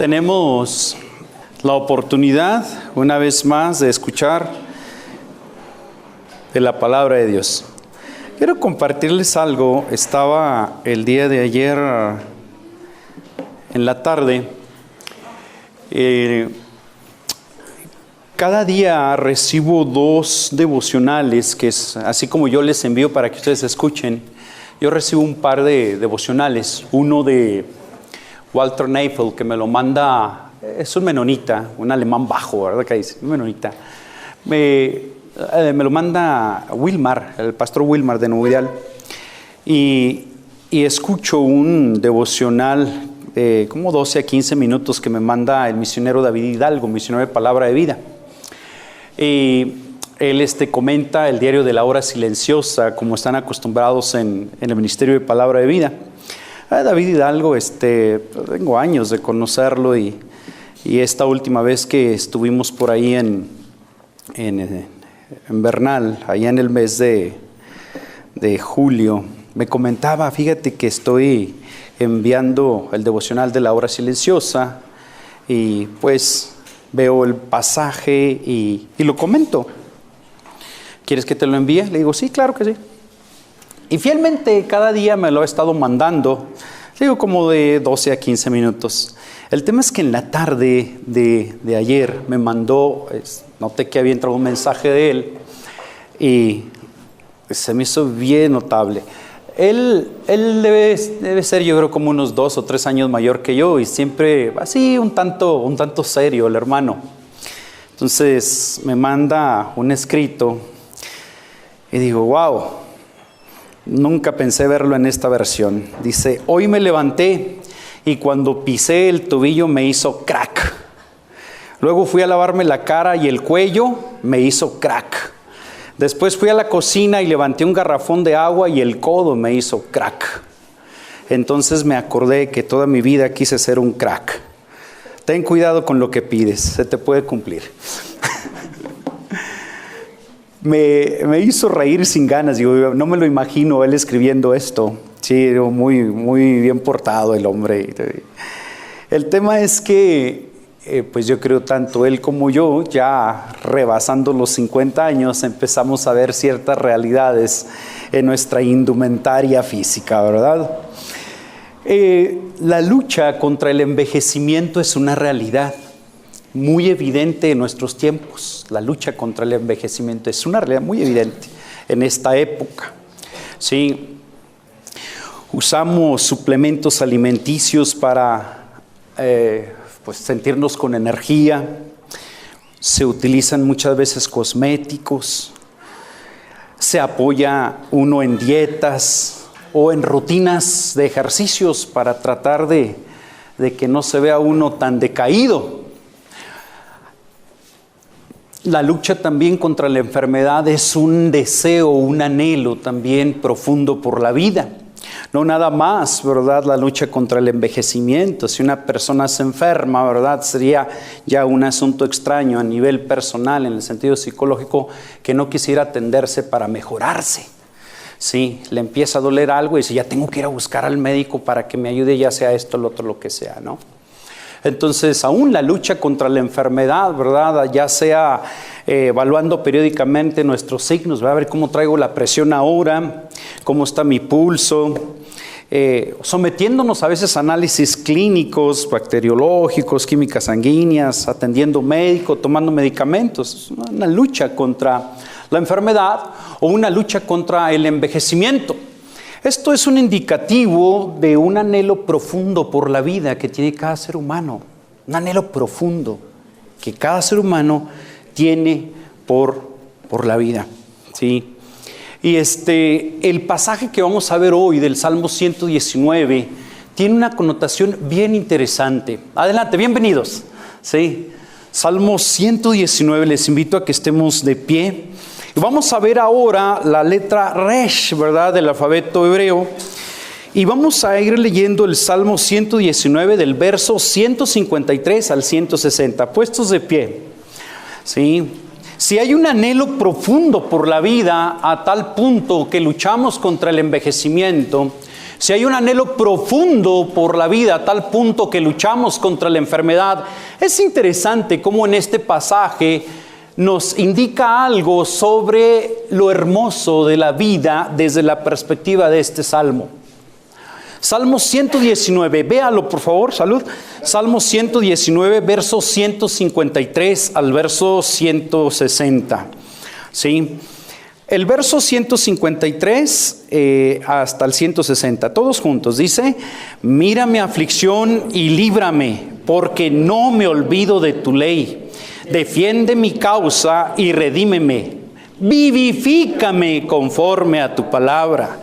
Tenemos la oportunidad, una vez más, de escuchar de la palabra de Dios. Quiero compartirles algo. Estaba el día de ayer en la tarde. Cada día recibo 2 devocionales, que es así como yo les envío para que ustedes escuchen. Yo recibo un par de devocionales. Uno de Walter Neifel, que me lo manda, es un menonita, un alemán bajo, ¿verdad que dice? Un menonita. Me lo manda Wilmar, el pastor Wilmar de Nuevo Ideal. Y escucho un devocional de como 12 a 15 minutos que me manda el misionero David Hidalgo, misionero de Palabra de Vida. Y él comenta el diario de la hora silenciosa, como están acostumbrados en el ministerio de Palabra de Vida. David Hidalgo, tengo años de conocerlo y esta última vez que estuvimos por ahí en Bernal, allá en el mes de julio, me comentaba, fíjate que estoy enviando el devocional de la hora silenciosa y pues veo el pasaje y lo comento. ¿Quieres que te lo envíe? Le digo, sí, claro que sí. Y fielmente cada día me lo ha estado mandando, digo como de 12 a 15 minutos. El tema es que en la tarde de ayer me mandó, noté que había entrado un mensaje de él y se me hizo bien notable. Él debe ser, yo creo, como unos 2 o 3 años mayor que yo y siempre así un tanto serio el hermano. Entonces me manda un escrito y digo, wow, nunca pensé verlo en esta versión. Dice, hoy me levanté y cuando pisé el tobillo me hizo crack. Luego fui a lavarme la cara y el cuello me hizo crack. Después fui a la cocina y levanté un garrafón de agua y el codo me hizo crack. Entonces me acordé que toda mi vida quise ser un crack. Ten cuidado con lo que pides, se te puede cumplir. Me hizo reír sin ganas, digo, no me lo imagino él escribiendo esto. Sí, muy, muy bien portado el hombre. El tema es que pues yo creo tanto él como yo, ya rebasando los 50 años, empezamos a ver ciertas realidades en nuestra indumentaria física, ¿verdad? La lucha contra el envejecimiento es una realidad muy evidente en nuestros tiempos. La lucha contra el envejecimiento es una realidad muy evidente en esta época. Sí, usamos suplementos alimenticios para pues sentirnos con energía. Se utilizan muchas veces cosméticos. Se apoya uno en dietas o en rutinas de ejercicios para tratar de que no se vea uno tan decaído. La lucha también contra la enfermedad es un deseo, un anhelo también profundo por la vida. No nada más, ¿verdad? La lucha contra el envejecimiento. Si una persona se enferma, ¿verdad? Sería ya un asunto extraño a nivel personal, en el sentido psicológico, que no quisiera atenderse para mejorarse. Sí, le empieza a doler algo y dice, ya tengo que ir a buscar al médico para que me ayude, ya sea esto, lo otro, lo que sea, ¿no? Entonces, aún la lucha contra la enfermedad, ¿verdad? Ya sea evaluando periódicamente nuestros signos, voy a ver cómo traigo la presión ahora, cómo está mi pulso, sometiéndonos a veces a análisis clínicos, bacteriológicos, químicas sanguíneas, atendiendo médico, tomando medicamentos. Una lucha contra la enfermedad o una lucha contra el envejecimiento. Esto es un indicativo de un anhelo profundo por la vida que tiene cada ser humano. Un anhelo profundo que cada ser humano tiene por la vida, ¿sí? Y el pasaje que vamos a ver hoy del Salmo 119 tiene una connotación bien interesante. Adelante, bienvenidos. ¿Sí? Salmo 119, les invito a que estemos de pie. Y vamos a ver ahora la letra Resh, ¿verdad? Del alfabeto hebreo. Y vamos a ir leyendo el Salmo 119 del verso 153 al 160. Puestos de pie. ¿Sí? Si hay un anhelo profundo por la vida a tal punto que luchamos contra el envejecimiento, si hay un anhelo profundo por la vida, a tal punto que luchamos contra la enfermedad, es interesante cómo en este pasaje nos indica algo sobre lo hermoso de la vida desde la perspectiva de este salmo. Salmo 119, véalo por favor, salud. Salmo 119, versos 153 al verso 160. ¿Sí? El verso 153 hasta el 160, todos juntos, dice: mira mi aflicción y líbrame, porque no me olvido de tu ley. Defiende mi causa y redímeme. Vivifícame conforme a tu palabra.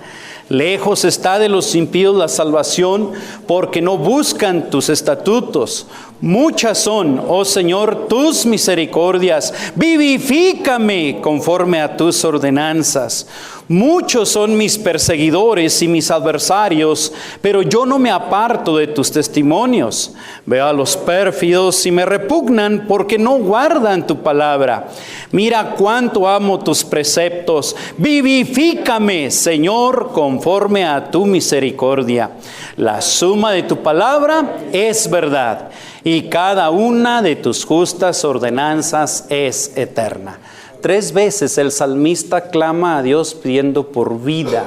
Lejos está de los impíos la salvación, porque no buscan tus estatutos. Muchas son, oh Señor, tus misericordias. Vivifícame conforme a tus ordenanzas. Muchos son mis perseguidores y mis adversarios, pero yo no me aparto de tus testimonios. Veo a los pérfidos y me repugnan, porque no guardan tu palabra. Mira cuánto amo tus preceptos. Vivifícame, Señor, conforme a tu misericordia. La suma de tu palabra es verdad, y cada una de tus justas ordenanzas es eterna. 3 veces el salmista clama a Dios pidiendo por vida,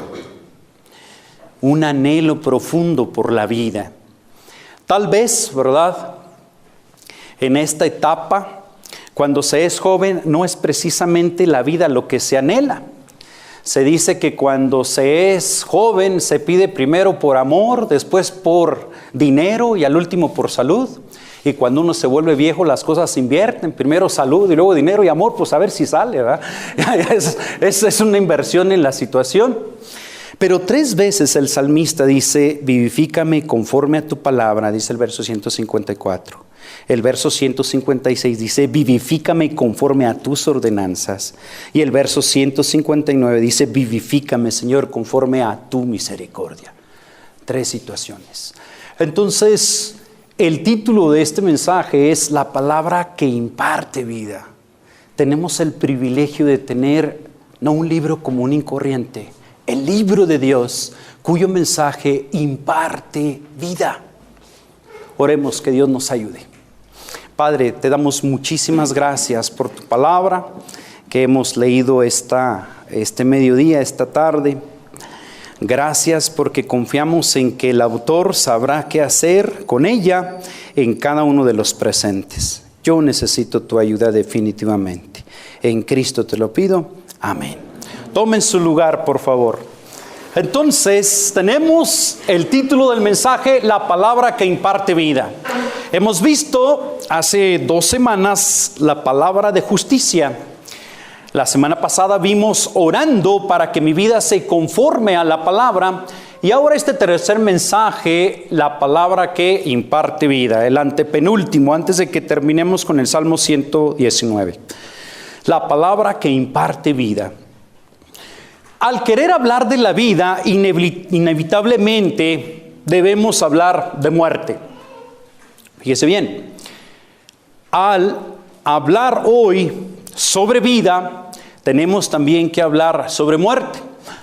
un anhelo profundo por la vida. Tal vez, ¿verdad?, en esta etapa, cuando se es joven, no es precisamente la vida lo que se anhela. Se dice que cuando se es joven se pide primero por amor, después por dinero y al último por salud. Y cuando uno se vuelve viejo, las cosas se invierten. Primero salud y luego dinero y amor, pues a ver si sale, ¿verdad? Es una inversión en la situación. Pero 3 veces el salmista dice: vivifícame conforme a tu palabra, dice el verso 154. El verso 156 dice: vivifícame conforme a tus ordenanzas. Y el verso 159 dice: vivifícame, Señor, conforme a tu misericordia. 3 situaciones. Entonces, el título de este mensaje es La palabra que imparte vida. Tenemos el privilegio de tener no un libro común y corriente, el libro de Dios, cuyo mensaje imparte vida. Oremos que Dios nos ayude. Padre, te damos muchísimas gracias por tu palabra que hemos leído este mediodía, esta tarde. Gracias porque confiamos en que el autor sabrá qué hacer con ella en cada uno de los presentes. Yo necesito tu ayuda definitivamente. En Cristo te lo pido. Amén. Tomen su lugar, por favor. Entonces, tenemos el título del mensaje: La palabra que imparte vida. Hemos visto hace 2 semanas la palabra de justicia. La semana pasada vimos orando para que mi vida se conforme a la palabra. Y ahora este tercer mensaje, la palabra que imparte vida, el antepenúltimo, antes de que terminemos con el Salmo 119. La palabra que imparte vida. Al querer hablar de la vida, inevitablemente debemos hablar de muerte. Fíjese bien, al hablar hoy sobre vida, tenemos también que hablar sobre muerte.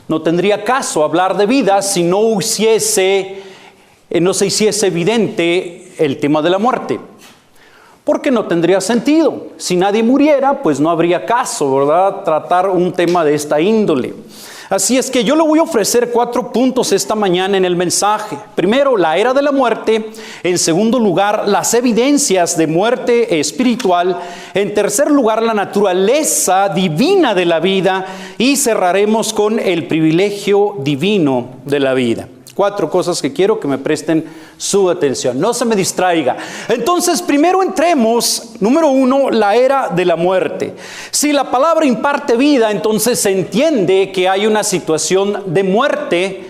No tendría caso hablar de vida si no se hiciese evidente el tema de la muerte. Porque no tendría sentido. Si nadie muriera, pues no habría caso, ¿verdad?, tratar un tema de esta índole. Así es que yo le voy a ofrecer 4 puntos esta mañana en el mensaje. Primero, la era de la muerte. En segundo lugar, las evidencias de muerte espiritual. En tercer lugar, la naturaleza divina de la vida. Y cerraremos con el privilegio divino de la vida. 4 cosas que quiero que me presten su atención. No se me distraiga. Entonces, primero entremos, número 1, la era de la muerte. Si la palabra imparte vida, entonces se entiende que hay una situación de muerte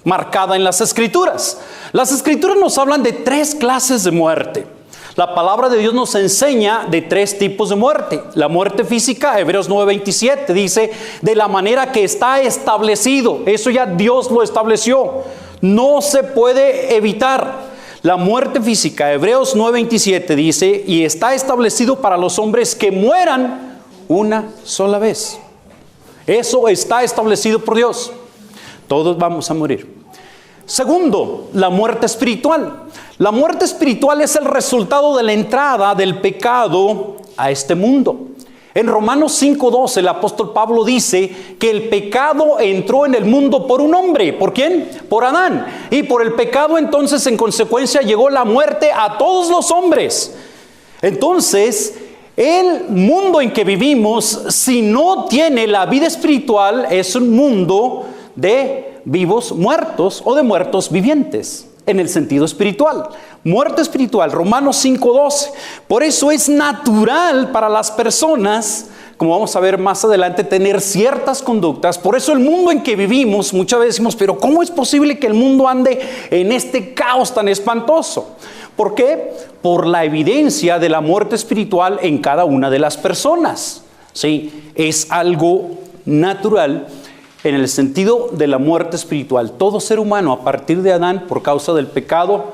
marcada en las Escrituras. Las Escrituras nos hablan de 3 clases de muerte. La palabra de Dios nos enseña de 3 tipos de muerte. La muerte física, Hebreos 9:27, dice: de la manera que está establecido. Eso ya Dios lo estableció. No se puede evitar. La muerte física, Hebreos 9:27 dice: y está establecido para los hombres que mueran una sola vez. Eso está establecido por Dios. Todos vamos a morir. Segundo, la muerte espiritual. La muerte espiritual es el resultado de la entrada del pecado a este mundo. En Romanos 5:12 el apóstol Pablo dice que el pecado entró en el mundo por un hombre. ¿Por quién? Por Adán. Y por el pecado entonces en consecuencia llegó la muerte a todos los hombres. Entonces el mundo en que vivimos, si no tiene la vida espiritual, es un mundo de vivos muertos o de muertos vivientes, en el sentido espiritual. Muerte espiritual, Romanos 5:12. Por eso es natural para las personas, como vamos a ver más adelante, tener ciertas conductas. Por eso el mundo en que vivimos, muchas veces decimos, pero ¿cómo es posible que el mundo ande en este caos tan espantoso? ¿Por qué? Por la evidencia de la muerte espiritual en cada una de las personas. ¿Sí? Es algo natural en el sentido de la muerte espiritual. Todo ser humano a partir de Adán, por causa del pecado,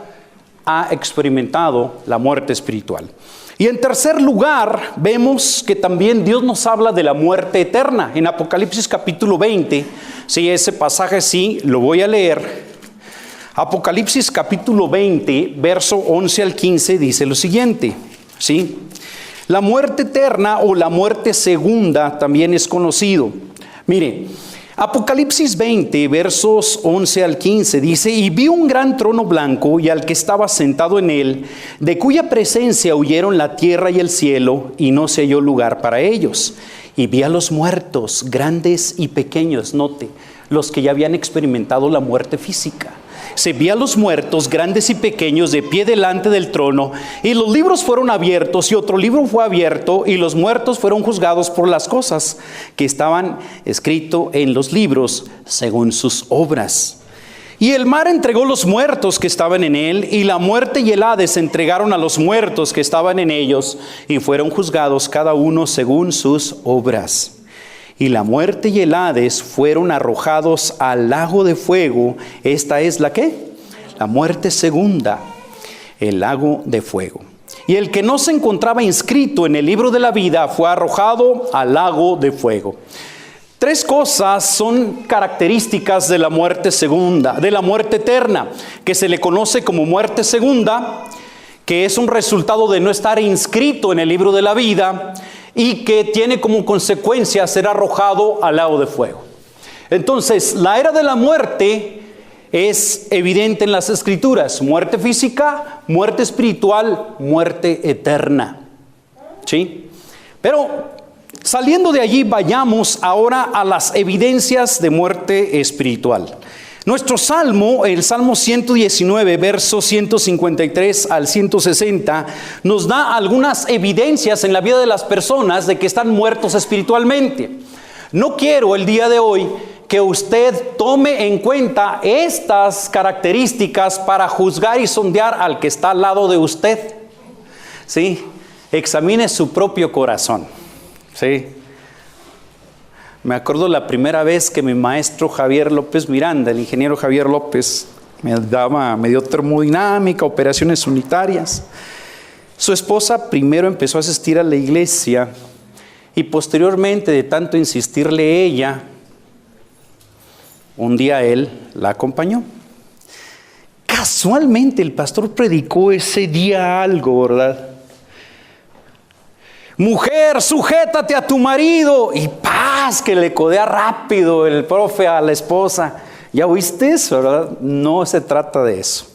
ha experimentado la muerte espiritual. Y en tercer lugar, vemos que también Dios nos habla de la muerte eterna. En Apocalipsis capítulo 20, sí, ese pasaje sí, lo voy a leer. Apocalipsis capítulo 20, verso 11 al 15, dice lo siguiente, ¿sí? La muerte eterna o la muerte segunda también es conocido. Mire, Apocalipsis 20, versos 11 al 15, dice: y vi un gran trono blanco y al que estaba sentado en él, de cuya presencia huyeron la tierra y el cielo, y no se halló lugar para ellos. Y vi a los muertos, grandes y pequeños, note, los que ya habían experimentado la muerte física. Se vi a los muertos, grandes y pequeños, de pie delante del trono, y los libros fueron abiertos, y otro libro fue abierto, y los muertos fueron juzgados por las cosas que estaban escritas en los libros, según sus obras. Y el mar entregó los muertos que estaban en él, y la muerte y el Hades entregaron a los muertos que estaban en ellos, y fueron juzgados cada uno según sus obras. Y la muerte y el Hades fueron arrojados al lago de fuego. Esta es la ¿qué? La muerte segunda, el lago de fuego. Y el que no se encontraba inscrito en el libro de la vida fue arrojado al lago de fuego. Tres cosas son características de la muerte segunda, de la muerte eterna, que se le conoce como muerte segunda, que es un resultado de no estar inscrito en el libro de la vida, y que tiene como consecuencia ser arrojado al lago de fuego. Entonces, la era de la muerte es evidente en las Escrituras: muerte física, muerte espiritual, muerte eterna. ¿Sí? Pero saliendo de allí, vayamos ahora a las evidencias de muerte espiritual. Nuestro salmo, el Salmo 119, versos 153 al 160, nos da algunas evidencias en la vida de las personas de que están muertos espiritualmente. No quiero el día de hoy que usted tome en cuenta estas características para juzgar y sondear al que está al lado de usted. ¿Sí? Examine su propio corazón. ¿Sí? Me acuerdo la primera vez que mi maestro Javier López Miranda, el ingeniero Javier López, me dio termodinámica, operaciones unitarias. Su esposa primero empezó a asistir a la iglesia y posteriormente, de tanto insistirle ella, un día él la acompañó. Casualmente el pastor predicó ese día algo, ¿verdad? Mujer, sujétate a tu marido. Y paz, que le codea rápido el profe a la esposa. ¿Ya oíste eso, verdad? No se trata de eso.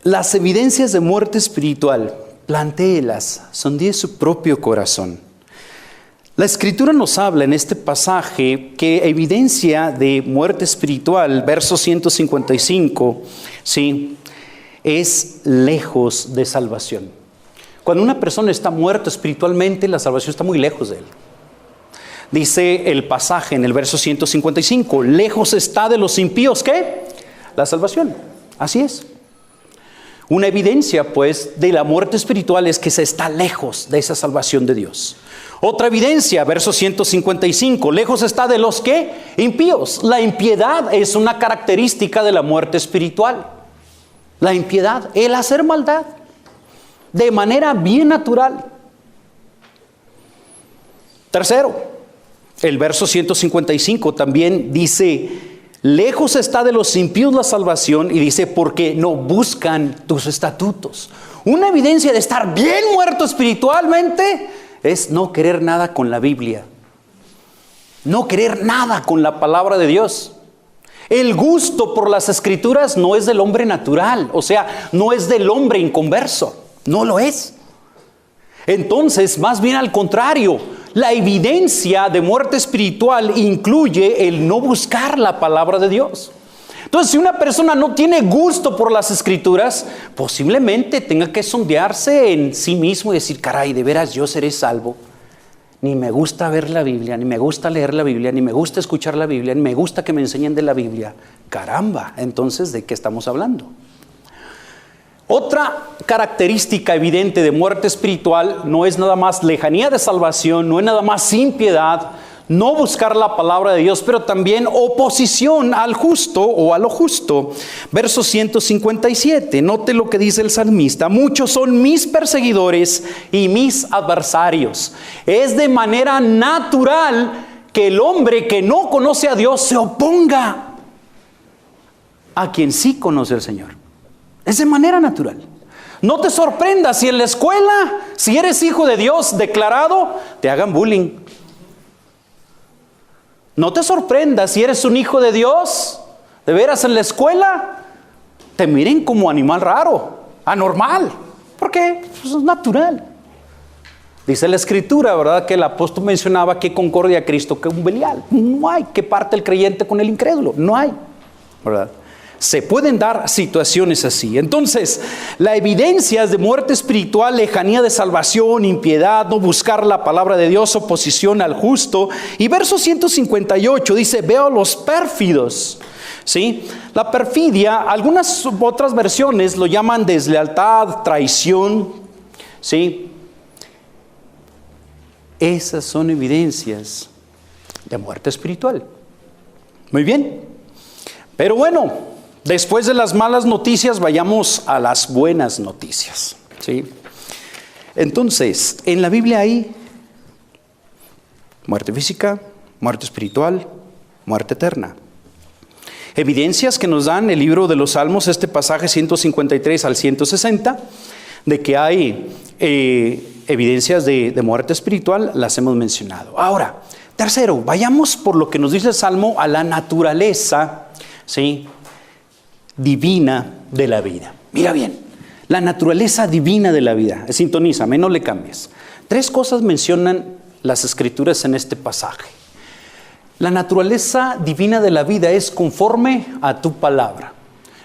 Las evidencias de muerte espiritual, plantéelas, sondee su propio corazón. La Escritura nos habla en este pasaje que evidencia de muerte espiritual, verso 155, ¿sí?, es lejos de salvación. Cuando una persona está muerta espiritualmente, la salvación está muy lejos de él. Dice el pasaje en el verso 155, lejos está de los impíos, ¿qué? La salvación. Así es. Una evidencia, pues, de la muerte espiritual es que se está lejos de esa salvación de Dios. Otra evidencia, verso 155, lejos está de los ¿qué? Impíos. La impiedad es una característica de la muerte espiritual. La impiedad, el hacer maldad, de manera bien natural. Tercero, el verso 155 también dice, Lejos está de los impíos la salvación, y dice, porque no buscan tus estatutos. Una evidencia de estar bien muerto espiritualmente es no querer nada con la Biblia. No querer nada con la palabra de Dios. El gusto por las escrituras no es del hombre natural, o sea, no es del hombre inconverso, no lo es. Entonces, más bien al contrario, la evidencia de muerte espiritual incluye el no buscar la palabra de Dios. Entonces, si una persona no tiene gusto por las escrituras, posiblemente tenga que sondearse en sí mismo y decir, caray, de veras yo seré salvo. Ni me gusta ver la Biblia, ni me gusta leer la Biblia, ni me gusta escuchar la Biblia, ni me gusta que me enseñen de la Biblia. Caramba, entonces, ¿de qué estamos hablando? Otra característica evidente de muerte espiritual no es nada más lejanía de salvación, no es nada más impiedad, no buscar la palabra de Dios, pero también oposición al justo o a lo justo. Verso 157, note lo que dice el salmista: muchos son mis perseguidores y mis adversarios. Es de manera natural que el hombre que no conoce a Dios se oponga a quien sí conoce al Señor. Es de manera natural. No te sorprendas si en la escuela, si eres hijo de Dios declarado, te hagan bullying. No te sorprendas si eres un hijo de Dios, de veras en la escuela, te miren como animal raro, anormal. ¿Por qué? Pues es natural. Dice la Escritura, ¿verdad?, que el apóstol mencionaba que concordia a Cristo, que un Belial. No hay que parte el creyente con el incrédulo, no hay, ¿verdad? Se pueden dar situaciones así. Entonces, la evidencia de muerte espiritual, lejanía de salvación, impiedad, no buscar la palabra de Dios, oposición al justo. Y verso 158 dice, veo a los pérfidos. ¿Sí? La perfidia, algunas otras versiones lo llaman deslealtad, traición. ¿Sí? Esas son evidencias de muerte espiritual. Muy bien. Pero bueno, después de las malas noticias, vayamos a las buenas noticias. ¿Sí? Entonces, en la Biblia hay muerte física, muerte espiritual, muerte eterna. Evidencias que nos dan el libro de los Salmos, este pasaje 153 al 160, de que hay evidencias de muerte espiritual, las hemos mencionado. Ahora, tercero, vayamos por lo que nos dice el Salmo a la naturaleza, ¿sí?, divina de la vida. Mira bien, la naturaleza divina de la vida. Sintonízame, no le cambies. 3 cosas mencionan las Escrituras en este pasaje. La naturaleza divina de la vida es conforme a tu palabra,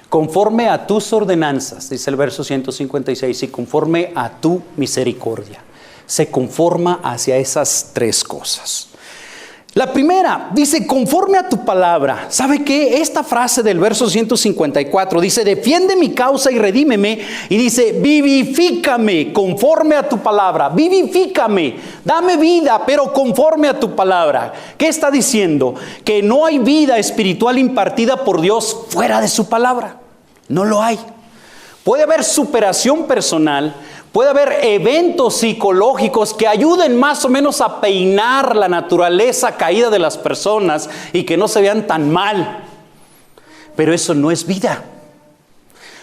conforme a tus ordenanzas, dice el verso 156, y conforme a tu misericordia. Se conforma hacia esas 3 cosas. La primera dice, conforme a tu palabra. ¿Sabe qué? Esta frase del verso 154 dice, defiende mi causa y redímeme. Y dice, vivifícame conforme a tu palabra. Vivifícame, dame vida, pero conforme a tu palabra. ¿Qué está diciendo? Que no hay vida espiritual impartida por Dios fuera de su palabra. No lo hay. Puede haber superación personal, puede haber eventos psicológicos que ayuden más o menos a peinar la naturaleza caída de las personas y que no se vean tan mal. Pero eso no es vida.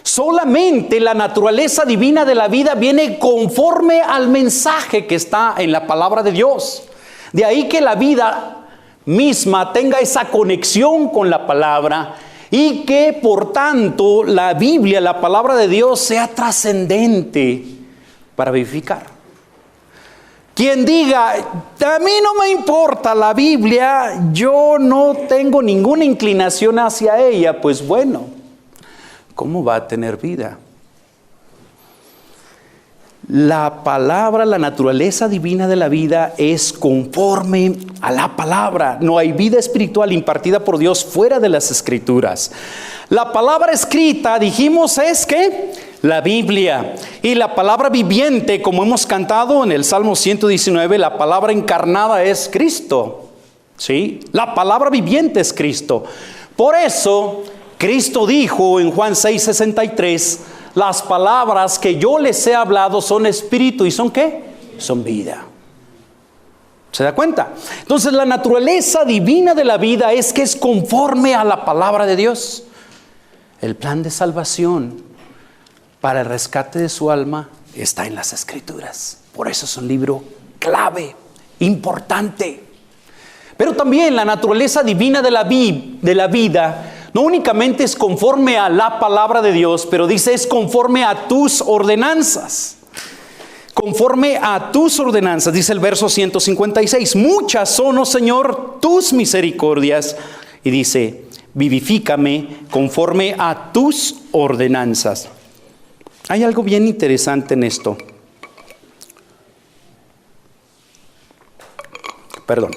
Solamente la naturaleza divina de la vida viene conforme al mensaje que está en la palabra de Dios. De ahí que la vida misma tenga esa conexión con la palabra y que por tanto la Biblia, la palabra de Dios, sea trascendente para vivificar. Quien diga, a mí no me importa la Biblia, yo no tengo ninguna inclinación hacia ella, pues bueno, ¿cómo va a tener vida? La palabra, la naturaleza divina de la vida es conforme a la palabra. No hay vida espiritual impartida por Dios fuera de las Escrituras. La palabra escrita, dijimos, es ¿qué? La Biblia. Y la palabra viviente, como hemos cantado en el Salmo 119, la palabra encarnada es Cristo. ¿Sí? La palabra viviente es Cristo. Por eso, Cristo dijo en Juan 6:63, las palabras que yo les he hablado son espíritu y son ¿qué? Son vida. ¿Se da cuenta? Entonces la naturaleza divina de la vida es que es conforme a la palabra de Dios. El plan de salvación para el rescate de su alma está en las Escrituras. Por eso es un libro clave, importante. Pero también la naturaleza divina de la vida no únicamente es conforme a la palabra de Dios, pero dice es conforme a tus ordenanzas. Conforme a tus ordenanzas, dice el verso 156. Muchas son, oh Señor, tus misericordias. Y dice, vivifícame conforme a tus ordenanzas. Hay algo bien interesante en esto. Perdón.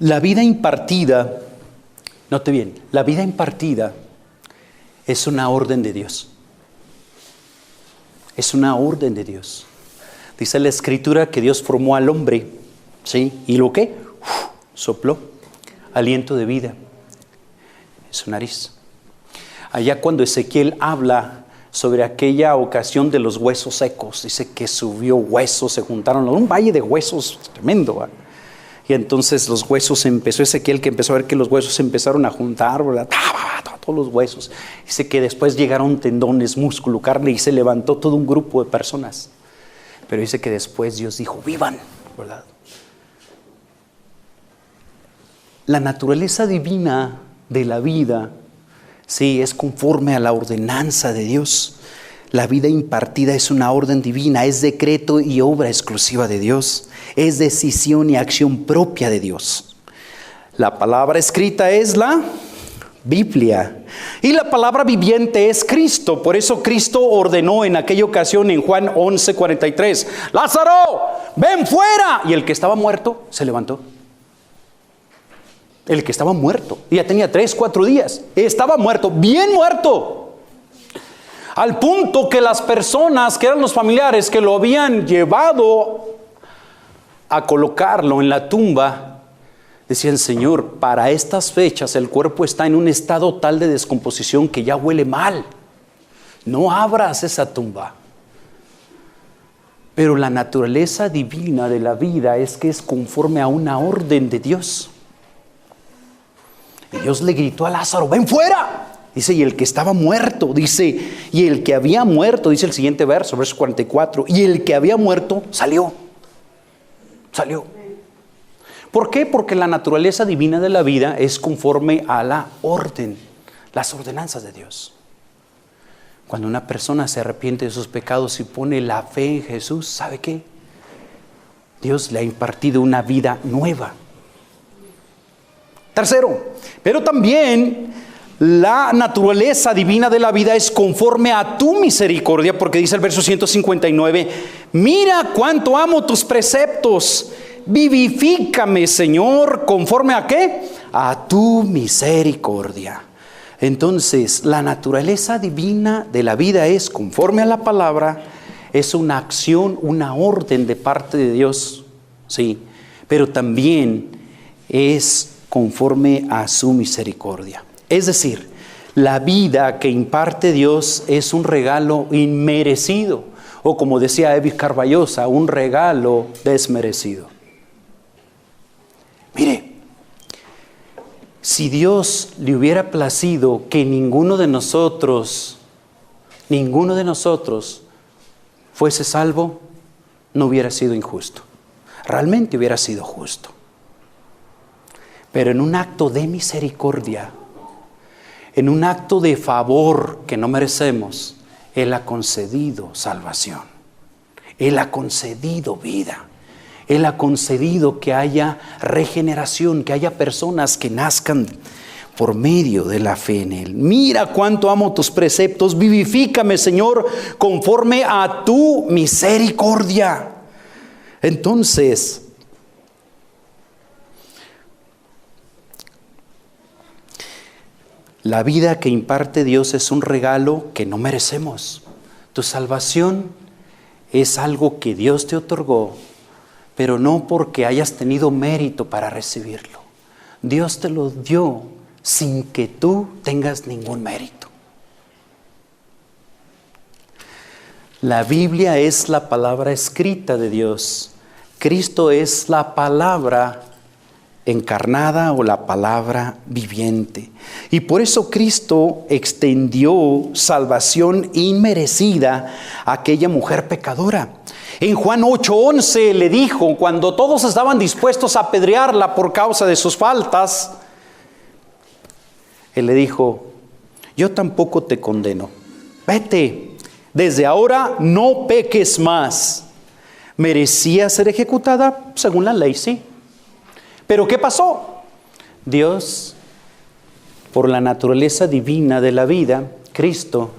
La vida impartida, note bien, la vida impartida es una orden de Dios. Es una orden de Dios. Dice la Escritura que Dios formó al hombre, ¿sí? ¿Y lo qué? Sopló aliento de vida en su nariz. Allá cuando Ezequiel habla sobre aquella ocasión de los huesos secos, dice que subió huesos, se juntaron, un valle de huesos tremendo, ¿eh? Y entonces los huesos empezó Ezequiel, que empezó a ver que los huesos se empezaron a juntar, ¿verdad? Todos los huesos. Dice que después llegaron tendones, músculo, carne, y se levantó todo un grupo de personas. Pero dice que después Dios dijo, vivan, ¿verdad? La naturaleza divina de la vida, sí, es conforme a la ordenanza de Dios. La vida impartida es una orden divina, es decreto y obra exclusiva de Dios. Es decisión y acción propia de Dios. La palabra escrita es la Biblia. Y la palabra viviente es Cristo. Por eso Cristo ordenó en aquella ocasión en Juan 11:43, Lázaro, ven fuera. Y el que estaba muerto se levantó. El que estaba muerto, ya tenía 3-4 días, estaba muerto, bien muerto. Al punto que las personas que eran los familiares que lo habían llevado a colocarlo en la tumba, decían, Señor, para estas fechas el cuerpo está en un estado tal de descomposición que ya huele mal. No abras esa tumba. Pero la naturaleza divina de la vida es que es conforme a una orden de Dios. Y Dios le gritó a Lázaro, ven fuera. Dice, y el que estaba muerto, dice, y el que había muerto, dice el siguiente verso, verso 44, y el que había muerto salió. Salió. ¿Por qué? Porque la naturaleza divina de la vida es conforme a la orden, las ordenanzas de Dios. Cuando una persona se arrepiente de sus pecados y pone la fe en Jesús, ¿sabe qué? Dios le ha impartido una vida nueva. Tercero, pero también la naturaleza divina de la vida es conforme a tu misericordia, porque dice el verso 159, mira cuánto amo tus preceptos, vivifícame, Señor, conforme a ¿qué? A tu misericordia. Entonces, la naturaleza divina de la vida es conforme a la palabra, es una acción, una orden de parte de Dios, sí, pero también es conforme a su misericordia. Es decir, la vida que imparte Dios es un regalo inmerecido, o como decía Evis Carballosa, un regalo desmerecido. Mire, si Dios le hubiera placido que ninguno de nosotros fuese salvo, no hubiera sido injusto. Realmente hubiera sido justo. Pero en un acto de misericordia, en un acto de favor que no merecemos, Él ha concedido salvación. Él ha concedido vida. Él ha concedido que haya regeneración, que haya personas que nazcan por medio de la fe en Él. Mira cuánto amo tus preceptos, vivifícame, Señor, conforme a tu misericordia. Entonces, la vida que imparte Dios es un regalo que no merecemos. Tu salvación es algo que Dios te otorgó, pero no porque hayas tenido mérito para recibirlo. Dios te lo dio sin que tú tengas ningún mérito. La Biblia es la palabra escrita de Dios. Cristo es la palabra encarnada o la palabra viviente. Y por eso Cristo extendió salvación inmerecida a aquella mujer pecadora. En Juan 8:11 le dijo, cuando todos estaban dispuestos a apedrearla por causa de sus faltas, Él le dijo, yo tampoco te condeno. Vete, desde ahora no peques más. ¿Merecía ser ejecutada? Según la ley, sí. ¿Pero qué pasó? Dios, por la naturaleza divina de la vida, Cristo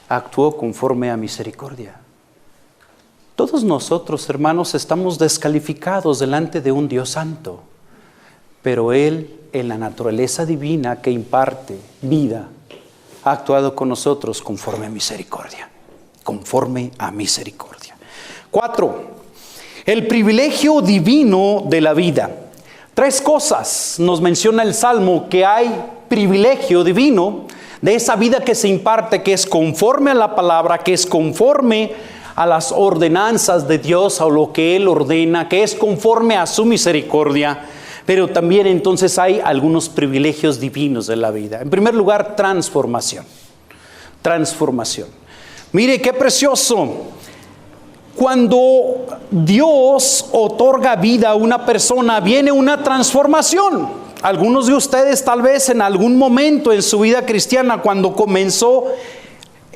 actuó conforme a misericordia. Todos nosotros, hermanos, estamos descalificados delante de un Dios santo, pero Él, en la naturaleza divina que imparte vida, ha actuado con nosotros conforme a misericordia. Conforme a misericordia. 4. El privilegio divino de la vida. 3 cosas nos menciona el Salmo, que hay privilegio divino de esa vida que se imparte, que es conforme a la palabra, que es conforme a las ordenanzas de Dios, a lo que Él ordena, que es conforme a su misericordia. Pero también entonces hay algunos privilegios divinos de la vida. En primer lugar, transformación. Transformación. Mire qué precioso. Cuando Dios otorga vida a una persona, viene una transformación. Algunos de ustedes tal vez en algún momento en su vida cristiana, cuando comenzó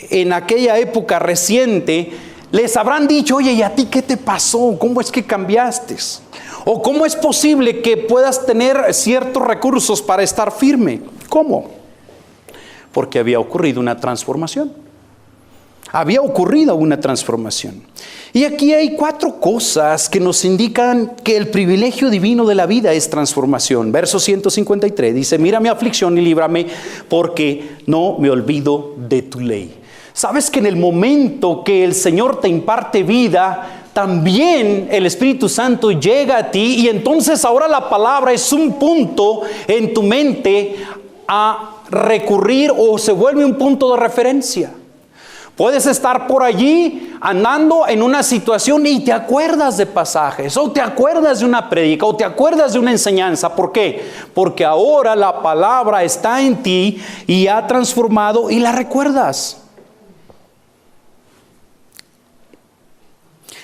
en aquella época reciente, les habrán dicho, oye, ¿y a ti qué te pasó? ¿Cómo es que cambiaste? ¿O cómo es posible que puedas tener ciertos recursos para estar firme? ¿Cómo? Porque había ocurrido una transformación. Había ocurrido una transformación. Y aquí hay 4 cosas que nos indican que el privilegio divino de la vida es transformación. Verso 153 dice, mira mi aflicción y líbrame, porque no me olvido de tu ley. ¿Sabes que en el momento que el Señor te imparte vida, también el Espíritu Santo llega a ti y entonces ahora la palabra es un punto en tu mente a recurrir o se vuelve un punto de referencia? Puedes estar por allí andando en una situación y te acuerdas de pasajes, o te acuerdas de una prédica, o te acuerdas de una enseñanza. ¿Por qué? Porque ahora la palabra está en ti y ha transformado y la recuerdas.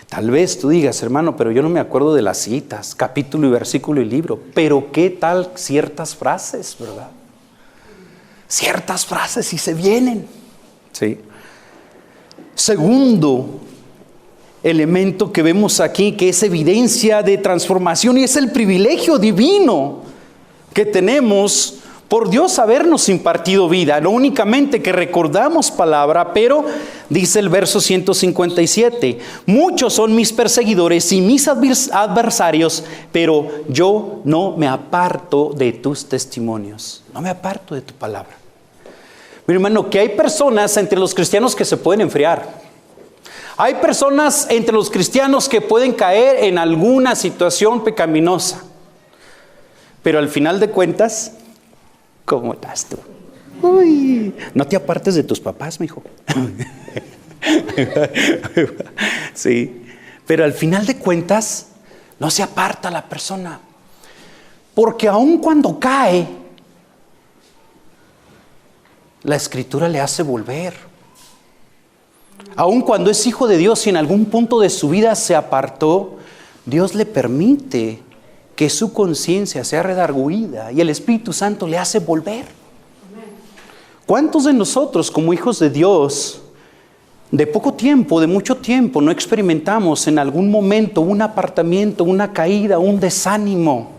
Tal vez tú digas, hermano, pero yo no me acuerdo de las citas, capítulo y versículo y libro. Pero ¿qué tal ciertas frases, verdad? Ciertas frases y se vienen. ¿Sí? Segundo elemento que vemos aquí, que es evidencia de transformación, y es el privilegio divino que tenemos por Dios habernos impartido vida. No únicamente que recordamos palabra, pero dice el verso 157, muchos son mis perseguidores y mis adversarios, pero yo no me aparto de tus testimonios. No me aparto de tu palabra. Mi hermano, que hay personas entre los cristianos que se pueden enfriar. Hay personas entre los cristianos que pueden caer en alguna situación pecaminosa. Pero al final de cuentas, ¿cómo estás tú? Uy, no te apartes de tus papás, mijo. Sí, pero al final de cuentas, no se aparta la persona. Porque aun cuando cae, la Escritura le hace volver. Aun cuando es hijo de Dios y en algún punto de su vida se apartó, Dios le permite que su conciencia sea redarguida y el Espíritu Santo le hace volver. ¿Cuántos de nosotros como hijos de Dios, de poco tiempo, de mucho tiempo, no experimentamos en algún momento un apartamiento, una caída, un desánimo?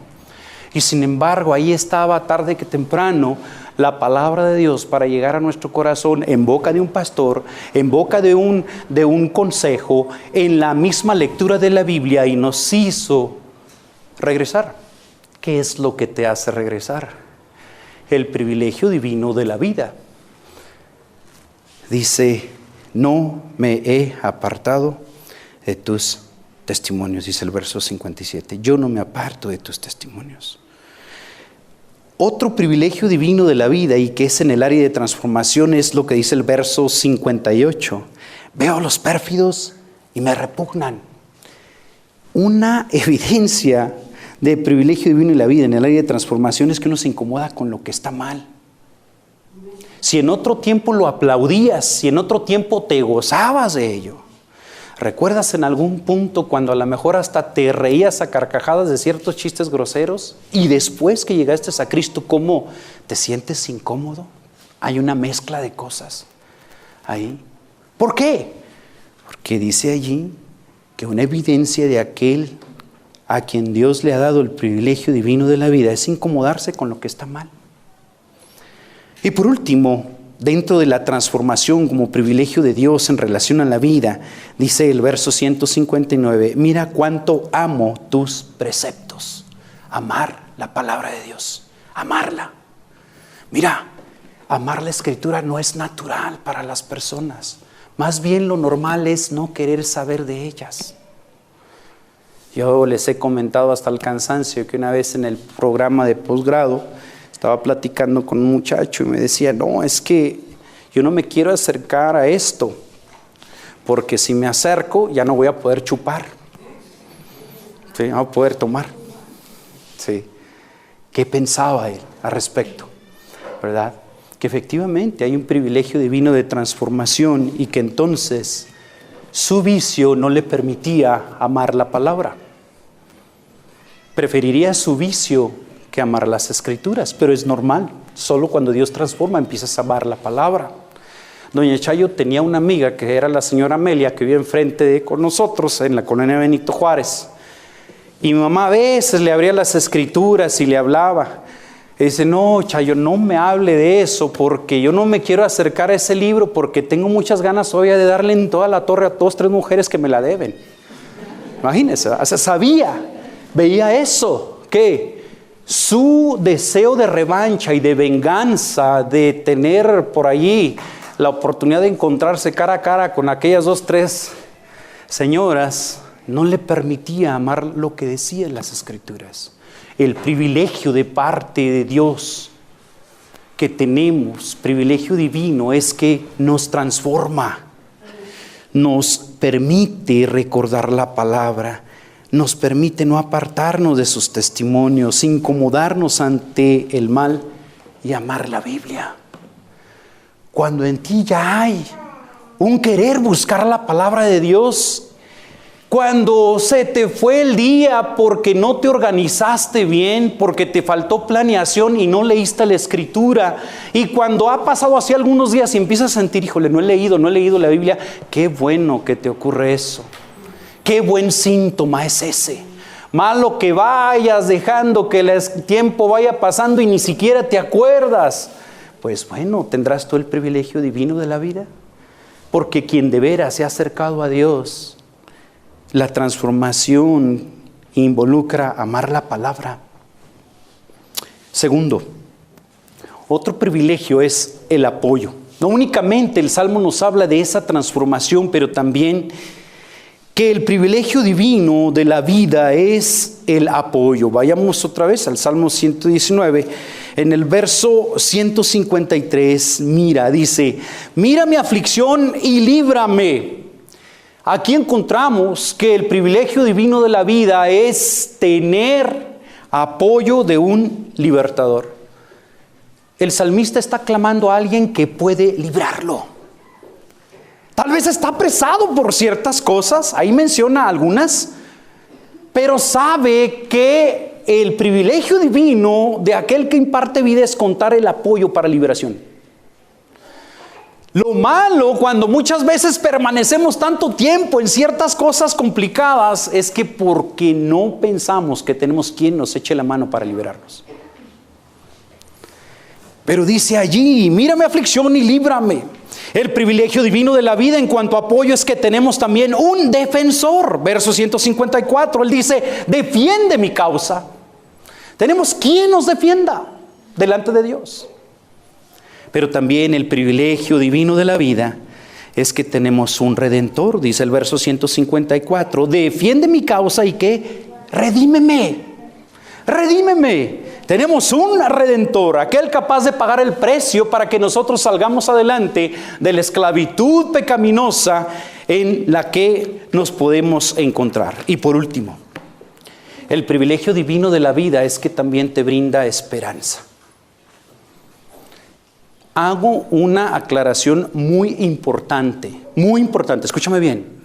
Y sin embargo, ahí estaba tarde que temprano la palabra de Dios para llegar a nuestro corazón en boca de un pastor, en boca de un consejo, en la misma lectura de la Biblia, y nos hizo regresar. ¿Qué es lo que te hace regresar? El privilegio divino de la vida. Dice, no me he apartado de tus testimonios, dice el verso 57. Yo no me aparto de tus testimonios. Otro privilegio divino de la vida y que es en el área de transformación es lo que dice el verso 58. Veo a los pérfidos y me repugnan. Una evidencia de privilegio divino en la vida, en el área de transformación, es que uno se incomoda con lo que está mal. Si en otro tiempo lo aplaudías, si en otro tiempo te gozabas de ello, ¿recuerdas en algún punto cuando a lo mejor hasta te reías a carcajadas de ciertos chistes groseros? Y después que llegaste a Cristo, ¿cómo te sientes incómodo? Hay una mezcla de cosas ahí. ¿Por qué? Porque dice allí que una evidencia de aquel a quien Dios le ha dado el privilegio divino de la vida es incomodarse con lo que está mal. Y por último, dentro de la transformación como privilegio de Dios en relación a la vida, dice el verso 159, mira cuánto amo tus preceptos. Amar la palabra de Dios, amarla. Mira, amar la Escritura no es natural para las personas. Más bien lo normal es no querer saber de ellas. Yo les he comentado hasta el cansancio que una vez en el programa de posgrado estaba platicando con un muchacho y me decía, no, es que yo no me quiero acercar a esto, porque si me acerco ya no voy a poder chupar, ¿sí? No voy a poder tomar. ¿Sí? ¿Qué pensaba él al respecto? ¿Verdad? Que efectivamente hay un privilegio divino de transformación y que entonces su vicio no le permitía amar la palabra. Preferiría su vicio que amar las Escrituras, pero es normal. Solo cuando Dios transforma empiezas a amar la palabra. Doña Chayo tenía una amiga que era la señora Amelia, que vive enfrente con nosotros en la colonia Benito Juárez. Y mi mamá a veces le abría las Escrituras y le hablaba. Y dice, no, Chayo, no me hable de eso, porque yo no me quiero acercar a ese libro, porque tengo muchas ganas hoy de darle en toda la torre a 2, 3 mujeres que me la deben. Imagínense, o sea, sabía, veía eso, que su deseo de revancha y de venganza, de tener por allí la oportunidad de encontrarse cara a cara con aquellas 2, 3 señoras, no le permitía amar lo que decían las Escrituras. El privilegio de parte de Dios que tenemos, privilegio divino, es que nos transforma, nos permite recordar la palabra, nos permite no apartarnos de sus testimonios, incomodarnos ante el mal y amar la Biblia. Cuando en ti ya hay un querer buscar la palabra de Dios, cuando se te fue el día porque no te organizaste bien, porque te faltó planeación y no leíste la Escritura, y cuando ha pasado así algunos días y empiezas a sentir, híjole, no he leído la Biblia, qué bueno que te ocurre eso. Qué buen síntoma es ese. Malo que vayas dejando que el tiempo vaya pasando y ni siquiera te acuerdas. Pues bueno, ¿tendrás tú el privilegio divino de la vida? Porque quien de veras se ha acercado a Dios, la transformación involucra amar la palabra. Segundo, otro privilegio es el apoyo. No únicamente el Salmo nos habla de esa transformación, pero también que el privilegio divino de la vida es el apoyo. Vayamos otra vez al Salmo 119, en el verso 153, dice, mira mi aflicción y líbrame. Aquí encontramos que el privilegio divino de la vida es tener apoyo de un libertador. El salmista está clamando a alguien que puede librarlo. Tal vez está apresado por ciertas cosas, ahí menciona algunas, pero sabe que el privilegio divino de aquel que imparte vida es contar el apoyo para liberación. Lo malo cuando muchas veces permanecemos tanto tiempo en ciertas cosas complicadas es que porque no pensamos que tenemos quien nos eche la mano para liberarnos. Pero dice allí, mira mi aflicción y líbrame. El privilegio divino de la vida en cuanto a apoyo es que tenemos también un defensor. Verso 154, él dice, defiende mi causa. Tenemos quien nos defienda delante de Dios. Pero también el privilegio divino de la vida es que tenemos un redentor, dice el verso 154, defiende mi causa y que redímeme. Tenemos un redentor, aquel capaz de pagar el precio para que nosotros salgamos adelante de la esclavitud pecaminosa en la que nos podemos encontrar. Y por último, el privilegio divino de la vida es que también te brinda esperanza. Hago una aclaración muy importante, escúchame bien.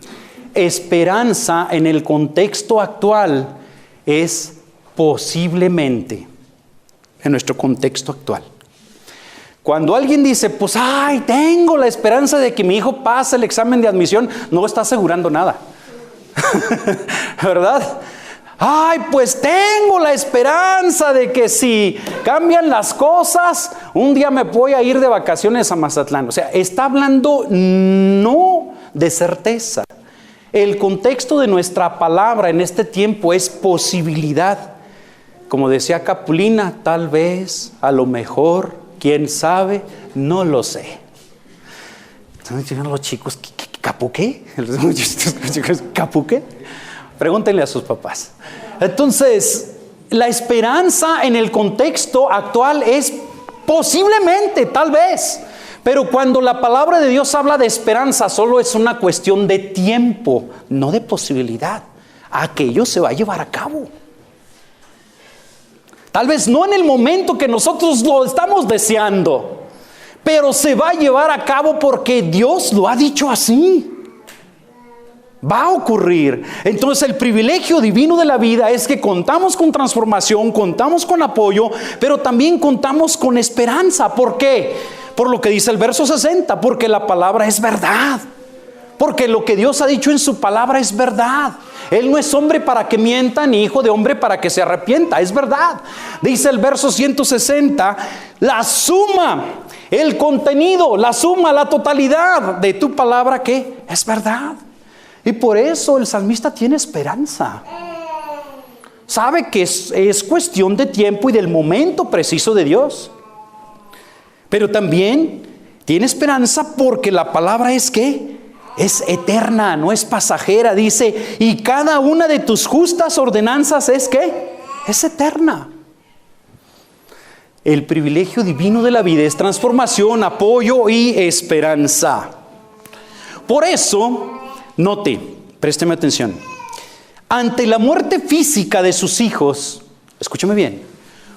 Esperanza en el contexto actual es posiblemente, en nuestro contexto actual. Cuando alguien dice, pues, tengo la esperanza de que mi hijo pase el examen de admisión, no está asegurando nada. ¿Verdad? Pues tengo la esperanza de que si cambian las cosas, un día me voy a ir de vacaciones a Mazatlán. O sea, está hablando no de certeza. El contexto de nuestra palabra en este tiempo es posibilidad. Como decía Capulina, tal vez, a lo mejor, quién sabe, no lo sé. ¿Están diciendo los chicos, ¿capu qué? ¿Capu qué? Pregúntenle a sus papás. Entonces, la esperanza en el contexto actual es posiblemente, tal vez. Pero cuando la palabra de Dios habla de esperanza, solo es una cuestión de tiempo, no de posibilidad. Aquello se va a llevar a cabo. Tal vez no en el momento que nosotros lo estamos deseando, pero se va a llevar a cabo porque Dios lo ha dicho así. Va a ocurrir. Entonces el privilegio divino de la vida es que contamos con transformación, contamos con apoyo, pero también contamos con esperanza. ¿Por qué? Por lo que dice el verso 60, porque la palabra es verdad. Porque lo que Dios ha dicho en su palabra es verdad. Él no es hombre para que mienta, ni hijo de hombre para que se arrepienta. Es verdad. Dice el verso 160, la suma, el contenido, la suma, la totalidad de tu palabra, ¿qué? Es verdad. Y por eso el salmista tiene esperanza. Sabe que es cuestión de tiempo y del momento preciso de Dios. Pero también tiene esperanza porque la palabra es ¿qué? Es eterna, no es pasajera. Dice, y cada una de tus justas ordenanzas es ¿qué? Es eterna. El privilegio divino de la vida es transformación, apoyo y esperanza. Por eso, note, présteme atención. Ante la muerte física de sus hijos, escúchame bien.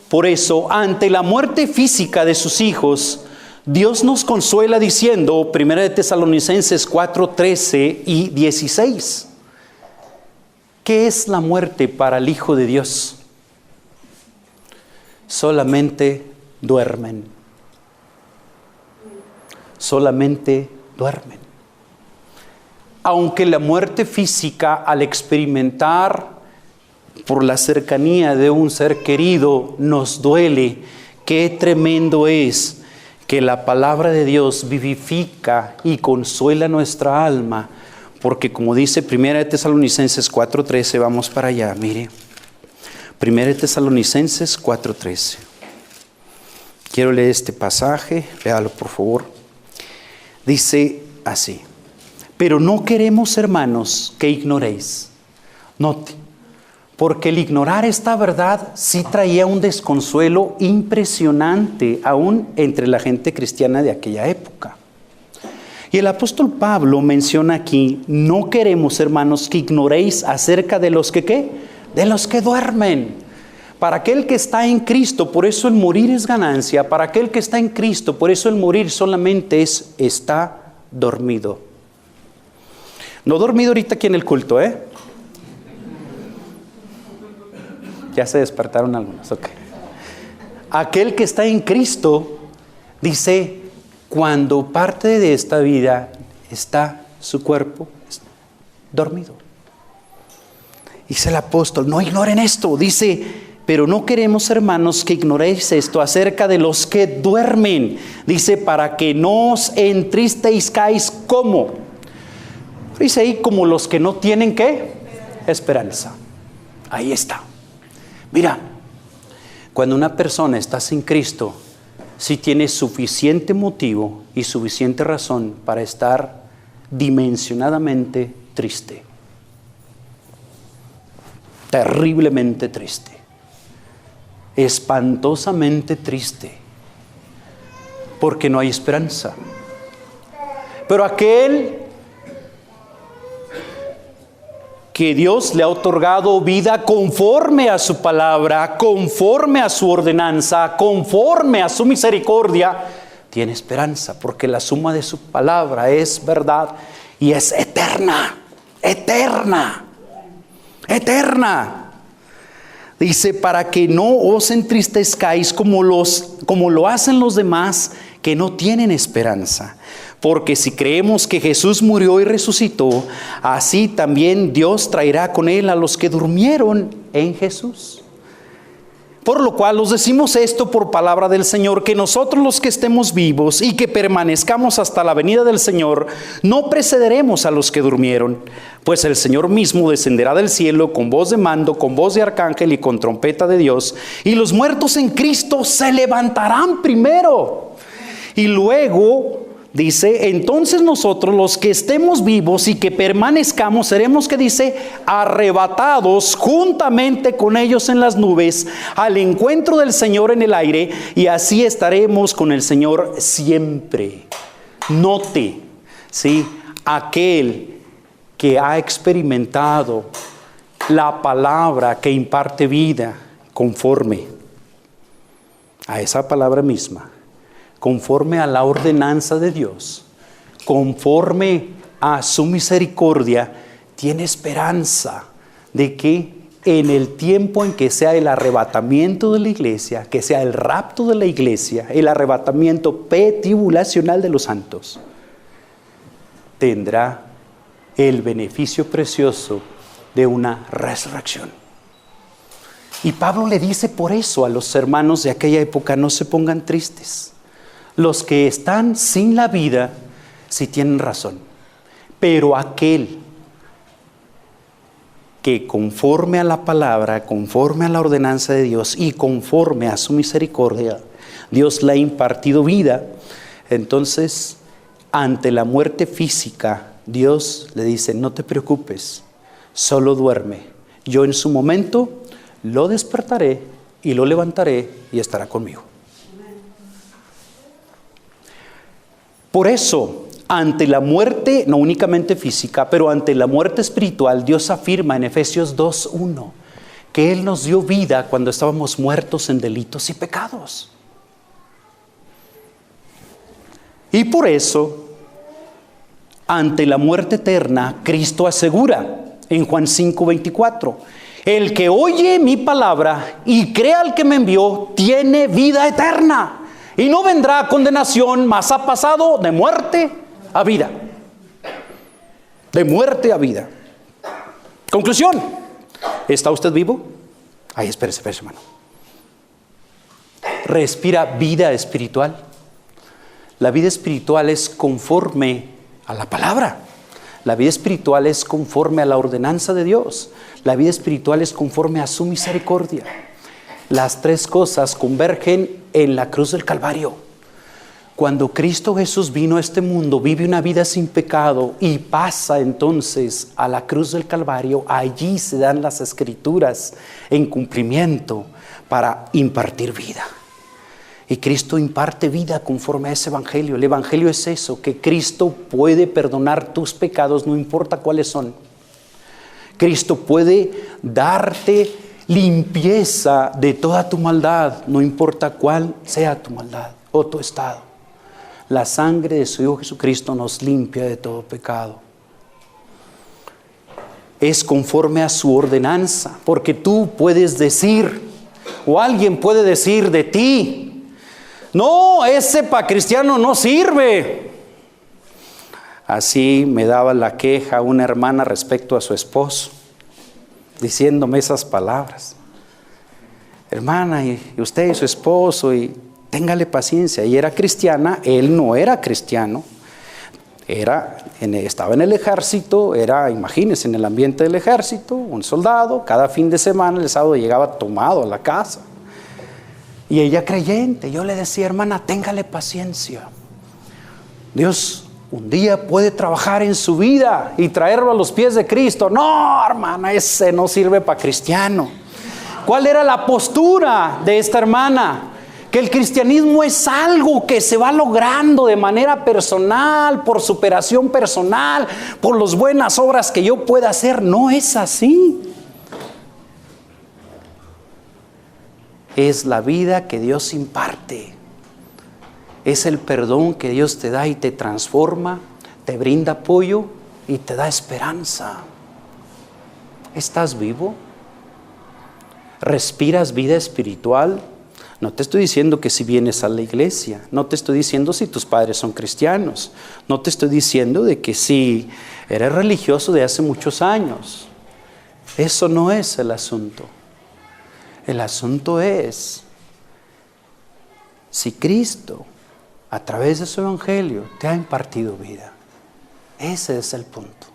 Por eso, ante la muerte física de sus hijos, Dios nos consuela diciendo, 1 de Tesalonicenses 4, 13 y 16. ¿Qué es la muerte para el Hijo de Dios? Solamente duermen. Solamente duermen. Aunque la muerte física, al experimentar por la cercanía de un ser querido, nos duele, qué tremendo es que la palabra de Dios vivifica y consuela nuestra alma, porque como dice 1 de Tesalonicenses 4:13, vamos para allá, mire. 1 de Tesalonicenses 4:13. Quiero leer este pasaje, léalo por favor. Dice así: pero no queremos, hermanos, que ignoréis. Note, porque el ignorar esta verdad sí traía un desconsuelo impresionante aún entre la gente cristiana de aquella época. Y el apóstol Pablo menciona aquí, no queremos, hermanos, que ignoréis acerca de los que ¿qué? De los que duermen. Para aquel que está en Cristo, por eso el morir es ganancia. Para aquel que está en Cristo, por eso el morir solamente está dormido. No dormido ahorita aquí en el culto, Ya se despertaron algunos, ok. Aquel que está en Cristo, dice, cuando parte de esta vida está su cuerpo dormido. Dice el apóstol, no ignoren esto, dice, pero no queremos, hermanos, que ignoréis esto acerca de los que duermen. Dice, para que no os entristezcáis, ¿cómo? Dice ahí, como los que no tienen, ¿qué? Esperanza. Ahí está. Mira, cuando una persona está sin Cristo, sí tiene suficiente motivo y suficiente razón para estar dimensionadamente triste. Terriblemente triste. Espantosamente triste. Porque no hay esperanza. Pero aquel que Dios le ha otorgado vida conforme a su palabra, conforme a su ordenanza, conforme a su misericordia, tiene esperanza, porque la suma de su palabra es verdad y es eterna, eterna, eterna. Dice, para que no os entristezcáis como lo hacen los demás que no tienen esperanza. Porque si creemos que Jesús murió y resucitó, así también Dios traerá con él a los que durmieron en Jesús. Por lo cual os decimos esto por palabra del Señor, que nosotros los que estemos vivos y que permanezcamos hasta la venida del Señor, no precederemos a los que durmieron. Pues el Señor mismo descenderá del cielo con voz de mando, con voz de arcángel y con trompeta de Dios, y los muertos en Cristo se levantarán primero. Y luego dice, entonces nosotros los que estemos vivos y que permanezcamos seremos, que dice, arrebatados juntamente con ellos en las nubes al encuentro del Señor en el aire, y así estaremos con el Señor siempre. Note, ¿sí? Aquel que ha experimentado la palabra que imparte vida conforme a esa palabra misma, conforme a la ordenanza de Dios, conforme a su misericordia, tiene esperanza de que en el tiempo en que sea el arrebatamiento de la iglesia, que sea el rapto de la iglesia, el arrebatamiento pretribulacional de los santos, tendrá el beneficio precioso de una resurrección. Y Pablo le dice por eso a los hermanos de aquella época, no se pongan tristes. Los que están sin la vida, sí tienen razón. Pero aquel que conforme a la palabra, conforme a la ordenanza de Dios y conforme a su misericordia, Dios le ha impartido vida. Entonces, ante la muerte física, Dios le dice, no te preocupes, solo duerme. Yo en su momento lo despertaré y lo levantaré y estará conmigo. Por eso, ante la muerte, no únicamente física, pero ante la muerte espiritual, Dios afirma en Efesios 2:1 que Él nos dio vida cuando estábamos muertos en delitos y pecados. Y por eso, ante la muerte eterna, Cristo asegura en Juan 5:24, el que oye mi palabra y crea al que me envió, tiene vida eterna. Y no vendrá a condenación, mas ha pasado de muerte a vida. De muerte a vida. Conclusión. ¿Está usted vivo? Ay, espérese, hermano. ¿Respira vida espiritual? La vida espiritual es conforme a la palabra. La vida espiritual es conforme a la ordenanza de Dios. La vida espiritual es conforme a su misericordia. Las tres cosas convergen en la cruz del Calvario. Cuando Cristo Jesús vino a este mundo, vive una vida sin pecado y pasa entonces a la cruz del Calvario, allí se dan las escrituras en cumplimiento para impartir vida. Y Cristo imparte vida conforme a ese evangelio. El evangelio es eso, que Cristo puede perdonar tus pecados, no importa cuáles son. Cristo puede darte limpieza de toda tu maldad, no importa cuál sea tu maldad o tu estado. La sangre de su Hijo Jesucristo nos limpia de todo pecado. Es conforme a su ordenanza, porque tú puedes decir, o alguien puede decir de ti, no, ese para cristiano no sirve. Así me daba la queja una hermana respecto a su esposo, diciéndome esas palabras. Hermana, y usted y su esposo, y téngale paciencia. Ella era cristiana, él no era cristiano. Estaba en el ejército, imagínense, en el ambiente del ejército, un soldado. Cada fin de semana, el sábado, llegaba tomado a la casa. Y ella creyente. Yo le decía, hermana, téngale paciencia. Dios un día puede trabajar en su vida y traerlo a los pies de Cristo. No, hermana, ese no sirve para cristiano. ¿Cuál era la postura de esta hermana? que el cristianismo es algo que se va logrando de manera personal, por superación personal, por las buenas obras que yo pueda hacer. No es así. Es la vida que Dios imparte. Es el perdón que Dios te da y te transforma, te brinda apoyo y te da esperanza. ¿Estás vivo? ¿Respiras vida espiritual? No te estoy diciendo que si vienes a la iglesia, no te estoy diciendo si tus padres son cristianos, no te estoy diciendo de que si eres religioso de hace muchos años. Eso no es el asunto. El asunto es si Cristo, a través de su evangelio, te ha impartido vida. Ese es el punto.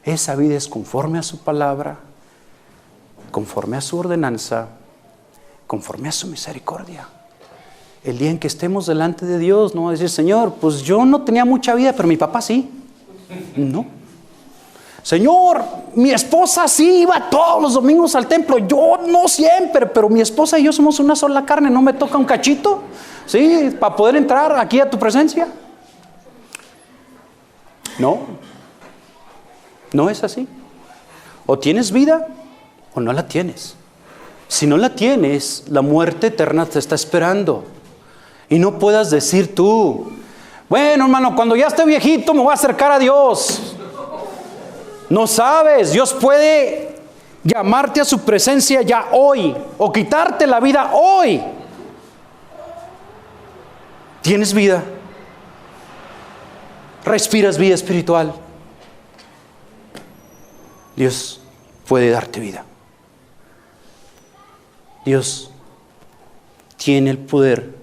Esa vida es conforme a su palabra, conforme a su ordenanza, conforme a su misericordia. El día en que estemos delante de Dios, no va a decir, Señor, pues yo no tenía mucha vida, pero mi papá sí. No. Señor, mi esposa sí iba todos los domingos al templo, yo no siempre, pero mi esposa y yo somos una sola carne, ¿no me toca un cachito? ¿Sí? Para poder entrar aquí a tu presencia. No. No es así. O tienes vida o no la tienes. Si no la tienes, la muerte eterna te está esperando. Y no puedas decir tú, bueno, hermano, cuando ya esté viejito me voy a acercar a Dios. No sabes, Dios puede llamarte a su presencia ya hoy o quitarte la vida hoy. ¿Tienes vida? ¿Respiras vida espiritual? Dios puede darte vida. Dios tiene el poder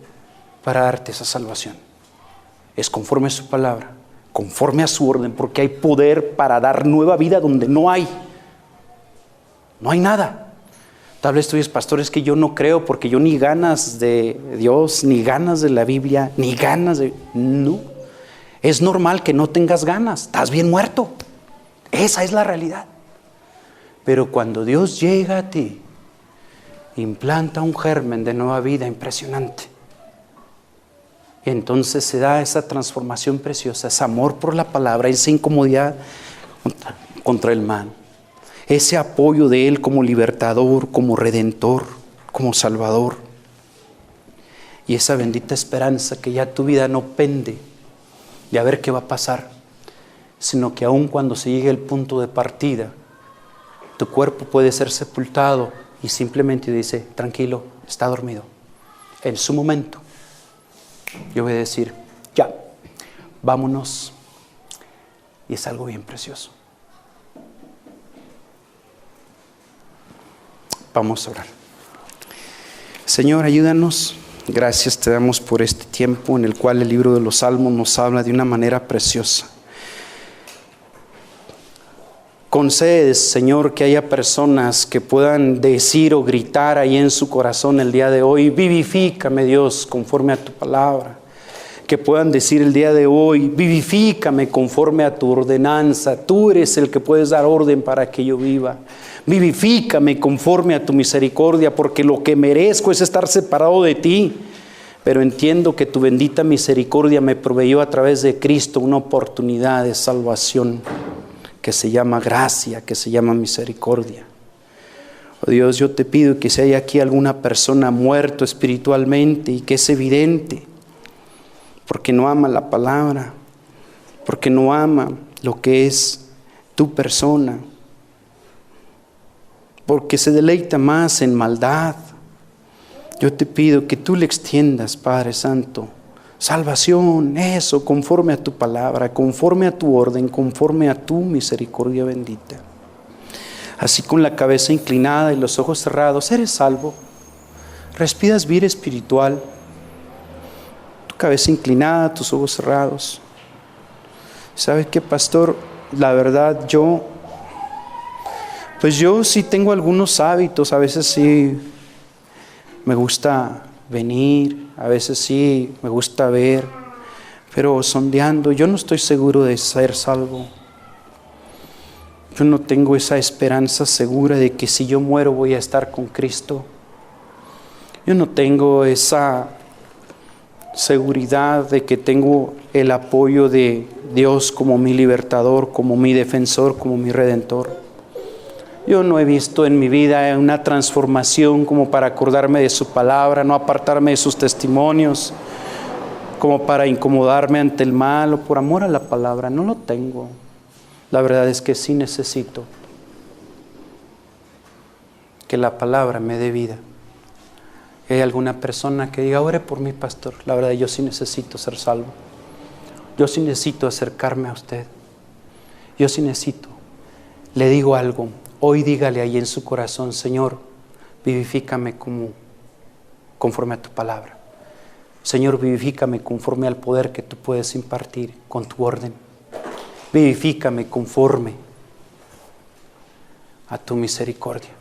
para darte esa salvación. Es conforme a su palabra, conforme a su orden, porque hay poder para dar nueva vida donde no hay nada. Tal vez tú dices, pastor, es que yo no creo porque yo ni ganas de Dios, ni ganas de la Biblia, ni ganas de... No, es normal que no tengas ganas, estás bien muerto. Esa es la realidad. Pero cuando Dios llega a ti, implanta un germen de nueva vida impresionante. Y entonces se da esa transformación preciosa, ese amor por la palabra, esa incomodidad contra el mal. Ese apoyo de Él como libertador, como redentor, como salvador. Y esa bendita esperanza que ya tu vida no pende de a ver qué va a pasar, sino que aun cuando se llegue el punto de partida, tu cuerpo puede ser sepultado y simplemente dice, tranquilo, está dormido. En su momento, yo voy a decir, ya, vámonos. Y es algo bien precioso. Vamos a orar. Señor, ayúdanos. Gracias te damos por este tiempo en el cual el libro de los Salmos nos habla de una manera preciosa. Concedes, Señor, que haya personas que puedan decir o gritar ahí en su corazón el día de hoy, vivifícame, Dios, conforme a tu palabra. Que puedan decir el día de hoy, vivifícame conforme a tu ordenanza. Tú eres el que puedes dar orden para que yo viva. Vivifícame conforme a tu misericordia, porque lo que merezco es estar separado de ti. Pero entiendo que tu bendita misericordia me proveyó a través de Cristo una oportunidad de salvación que se llama gracia, que se llama misericordia. Oh Dios, yo te pido que si hay aquí alguna persona muerto espiritualmente y que es evidente, porque no ama la palabra, porque no ama lo que es tu persona, porque se deleita más en maldad, yo te pido que tú le extiendas, Padre Santo, salvación, eso, conforme a tu palabra, conforme a tu orden, conforme a tu misericordia bendita. Así con la cabeza inclinada y los ojos cerrados, eres salvo. Respiras vida espiritual. Tu cabeza inclinada, tus ojos cerrados. ¿Sabes qué, pastor? La verdad, yo sí tengo algunos hábitos. A veces sí me gusta venir, a veces sí me gusta ver, pero sondeando, yo no estoy seguro de ser salvo. Yo no tengo esa esperanza segura de que si yo muero voy a estar con Cristo. Yo no tengo esa seguridad de que tengo el apoyo de Dios como mi libertador, como mi defensor, como mi redentor. Yo no he visto en mi vida una transformación como para acordarme de su palabra, no apartarme de sus testimonios, como para incomodarme ante el mal o por amor a la palabra. No lo tengo. La verdad es que sí necesito que la palabra me dé vida. ¿Hay alguna persona que diga, ore por mí, pastor? La verdad, yo sí necesito ser salvo. Yo sí necesito acercarme a usted. Yo sí necesito. Le digo algo. Hoy dígale ahí en su corazón, Señor, vivifícame conforme a tu palabra. Señor, vivifícame conforme al poder que tú puedes impartir con tu orden. Vivifícame conforme a tu misericordia.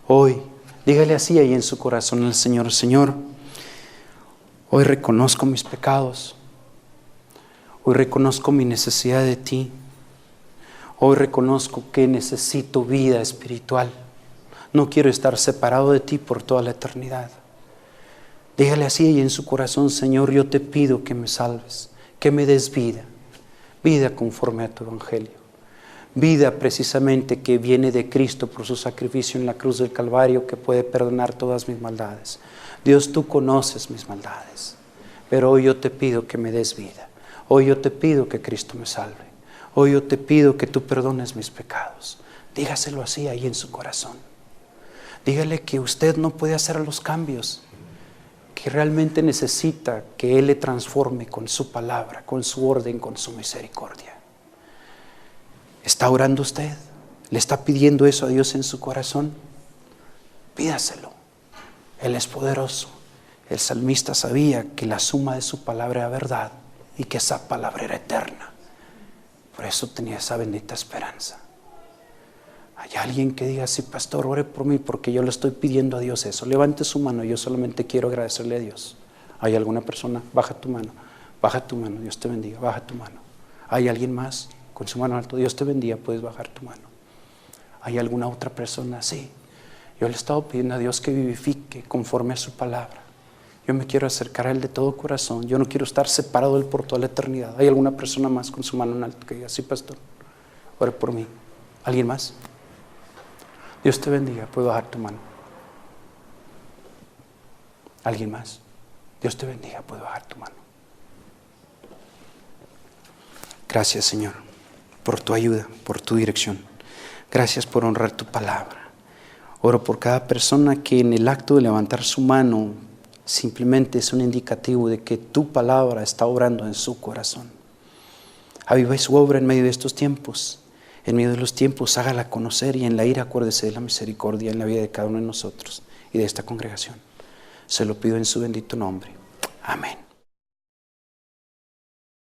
Hoy, dígale así ahí en su corazón al Señor, Señor, hoy reconozco mis pecados. Hoy reconozco mi necesidad de ti. Hoy reconozco que necesito vida espiritual. No quiero estar separado de ti por toda la eternidad. Dígale así ahí en su corazón, Señor, yo te pido que me salves, que me des vida. Vida conforme a tu evangelio. Vida precisamente que viene de Cristo por su sacrificio en la cruz del Calvario, que puede perdonar todas mis maldades. Dios, tú conoces mis maldades, pero hoy yo te pido que me des vida. Hoy yo te pido que Cristo me salve. Hoy yo te pido que tú perdones mis pecados. Dígaselo así ahí en su corazón. Dígale que usted no puede hacer los cambios, que realmente necesita que Él le transforme con su palabra, con su orden, con su misericordia. ¿Está orando usted? ¿Le está pidiendo eso a Dios en su corazón? Pídaselo. Él es poderoso. El salmista sabía que la suma de su palabra era verdad y que esa palabra era eterna. Por eso tenía esa bendita esperanza. ¿Hay alguien que diga, sí, pastor, ore por mí porque yo le estoy pidiendo a Dios eso? Levante su mano, yo solamente quiero agradecerle a Dios. ¿Hay alguna persona? Baja tu mano, Dios te bendiga, baja tu mano. ¿Hay alguien más con su mano alto? Dios te bendiga, puedes bajar tu mano. ¿Hay alguna otra persona? Sí, yo le he estado pidiendo a Dios que vivifique conforme a su palabra. Yo me quiero acercar a Él de todo corazón. Yo no quiero estar separado de Él por toda la eternidad. ¿Hay alguna persona más con su mano en alto que diga, sí, pastor, ore por mí? ¿Alguien más? Dios te bendiga, puedes bajar tu mano. ¿Alguien más? Dios te bendiga, puedes bajar tu mano. Gracias, Señor, por tu ayuda, por tu dirección. Gracias por honrar tu palabra. Oro por cada persona que en el acto de levantar su mano simplemente es un indicativo de que tu palabra está obrando en su corazón. Aviva su obra en medio de estos tiempos. En medio de los tiempos, hágala conocer, y en la ira acuérdese de la misericordia en la vida de cada uno de nosotros y de esta congregación. Se lo pido en su bendito nombre. Amén.